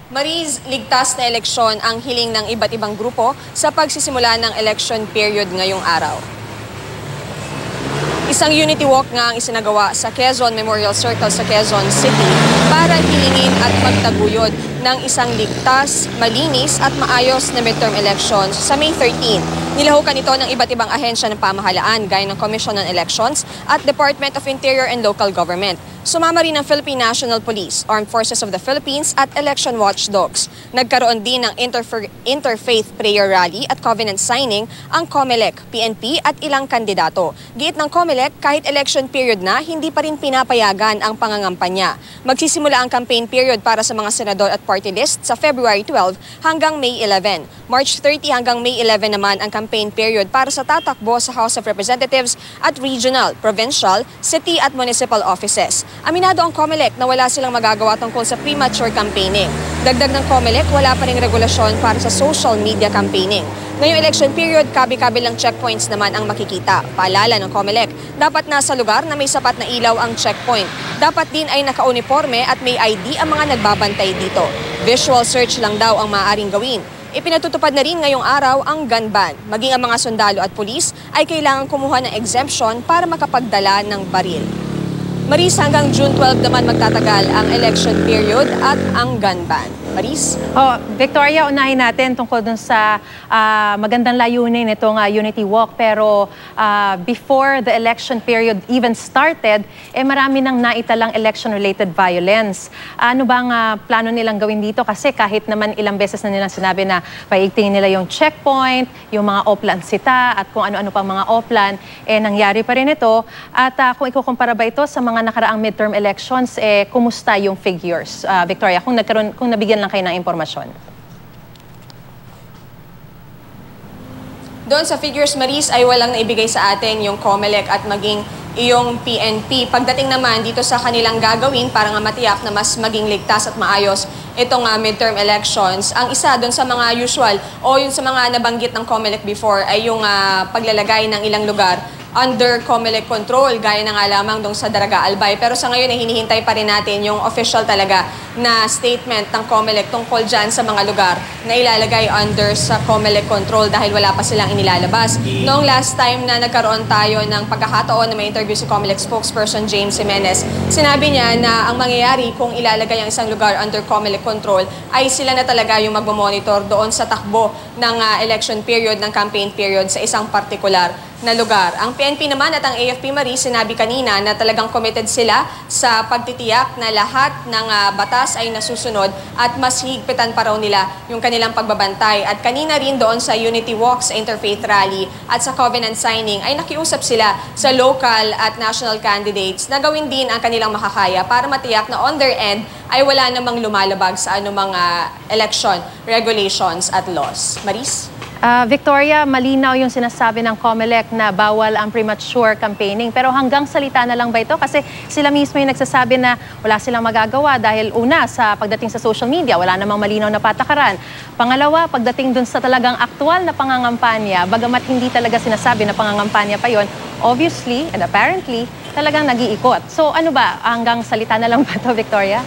Maris, ligtas na eleksyon ang hiling ng iba't ibang grupo sa pagsisimula ng election period ngayong araw. Isang unity walk nga ang isinagawa sa Quezon Memorial Circle sa Quezon City para hilingin at magtaguyod ng isang ligtas, malinis at maayos na midterm elections sa May 13. Nilahukan ito ng iba't ibang ahensya ng pamahalaan gaya ng Commission on Elections at Department of Interior and Local Government. Sumama rin ang Philippine National Police, Armed Forces of the Philippines at Election Watchdogs. Nagkaroon din ng interfaith prayer rally at covenant signing ang COMELEC, PNP at ilang kandidato. Giit ng COMELEC, kahit election period na, hindi pa rin pinapayagan ang pangangampanya. Magsisimula ang campaign period para sa mga senador at party list sa February 12 hanggang May 11. March 30 hanggang May 11 naman ang campaign period para sa tatakbo sa House of Representatives at regional, provincial, city at municipal offices. Aminado ang COMELEC na wala silang magagawa tungkol sa premature campaigning. Dagdag ng COMELEC, wala pa ring regulasyon para sa social media campaigning. Ngayong election period, kabi-kabi lang checkpoints naman ang makikita. Paalala ng COMELEC, dapat nasa lugar na may sapat na ilaw ang checkpoint. Dapat din ay naka-uniforme at may ID ang mga nagbabantay dito. Visual search lang daw ang maaaring gawin. Ipinatutupad na rin ngayong araw ang gun ban. Maging ang mga sundalo at pulis ay kailangan kumuha ng exemption para makapagdala ng baril. Maris, hanggang June 12 naman magtatagal ang election period at ang gun ban. Maris? Victoria, unahin natin tungkol dun sa magandang layunin itong Unity Walk. Pero before the election period even started, marami nang naitalang election-related violence. Ano bang plano nilang gawin dito? Kasi kahit naman ilang beses na nilang sinabi na paigtingin nila yung checkpoint, yung mga oplan sita, at kung ano-ano pang mga oplan, nangyari pa rin ito. At kung ikukumpara ba ito sa mga nakaraang midterm elections, kumusta yung figures? Victoria, kung nabigyan lang kayo ng impormasyon. Doon sa figures, Maris, ay walang naibigay sa atin yung COMELEC at maging iyong PNP. Pagdating naman dito sa kanilang gagawin para nga matiyak na mas maging ligtas at maayos itong midterm elections, ang isa doon sa mga usual o yung sa mga nabanggit ng COMELEC before ay yung paglalagay ng ilang lugar under COMELEC control, gaya na nga lamang dong sa Daraga Albay. Pero sa ngayon ay hinihintay pa rin natin yung official talaga na statement ng COMELEC tungkol dyan sa mga lugar na ilalagay under sa COMELEC control dahil wala pa silang inilalabas. Noong last time na nagkaroon tayo ng pagkakataon na may interview si COMELEC spokesperson James Jimenez, sinabi niya na ang mangyayari kung ilalagay ang isang lugar under COMELEC control ay sila na talaga yung magmamonitor doon sa takbo ng election period, ng campaign period sa isang partikular na lugar. Ang PNP naman at ang AFP Maris, sinabi kanina na talagang committed sila sa pagtitiyak na lahat ng batas ay nasusunod at mas higpitan pa raw nila yung kanilang pagbabantay. At kanina rin doon sa Unity Walks, Interfaith Rally at sa Covenant Signing ay nakiusap sila sa local at national candidates na gawin din ang kanilang makakaya para matiyak na on their end ay wala namang lumalabag sa anumang election regulations at laws. Maris? Victoria, malinaw yung sinasabi ng COMELEC na bawal ang premature campaigning. Pero hanggang salita na lang ba ito? Kasi sila mismo yung nagsasabi na wala silang magagawa dahil una, sa pagdating sa social media, wala namang malinaw na patakaran. Pangalawa, pagdating dun sa talagang aktual na pangangampanya, bagamat hindi talaga sinasabi na pangangampanya pa yon, obviously and apparently, talagang nag-iikot. So ano ba, hanggang salita na lang ba ito, Victoria?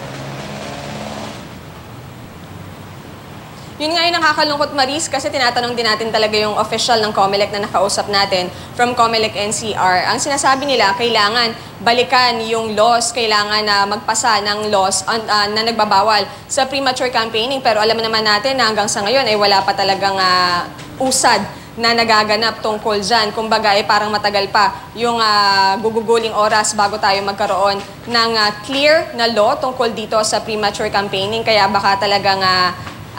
Yun nga yung nakakalungkot, Maris, kasi tinatanong din natin talaga yung official ng COMELEC na nakausap natin from COMELEC NCR. Ang sinasabi nila, kailangan balikan yung laws, kailangan na magpasa ng laws na nagbabawal sa premature campaigning. Pero alam naman natin na hanggang sa ngayon ay wala pa talagang usad na nagaganap tungkol dyan. Kumbaga, parang matagal pa yung guguguling oras bago tayo magkaroon ng clear na law tungkol dito sa premature campaigning. Kaya baka talagang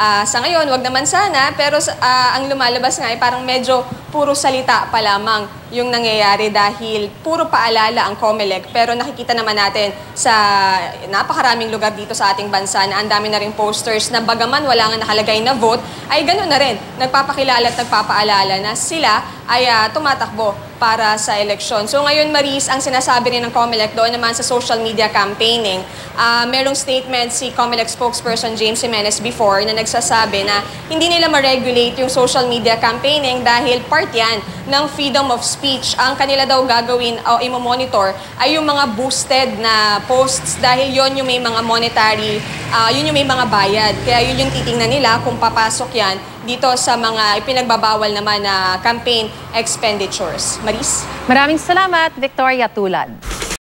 sa ngayon, wag naman sana, pero ang lumalabas nga ay parang medyo puro salita pa lamang yung nangyayari dahil puro paalala ang COMELEC. Pero nakikita naman natin sa napakaraming lugar dito sa ating bansa na ang dami na ring posters na bagaman wala nga nakalagay na vote, ay gano'n na rin. Nagpapakilala at nagpapaalala na sila ay tumatakbo para sa eleksyon. So ngayon, Maris, ang sinasabi rin ng COMELEC doon naman sa social media campaigning, merong statement si COMELEC spokesperson James Jimenez before na nagsasabi na hindi nila ma-regulate yung social media campaigning dahil part yan ng freedom of speech speech. Ang kanila daw gagawin o imo-monitor ay yung mga boosted na posts dahil yon yung may mga monetary, yun yung may mga bayad. Kaya yun yung titingnan nila kung papasok yan dito sa mga ipinagbabawal naman na campaign expenditures. Maris? Maraming salamat, Victoria Tulad.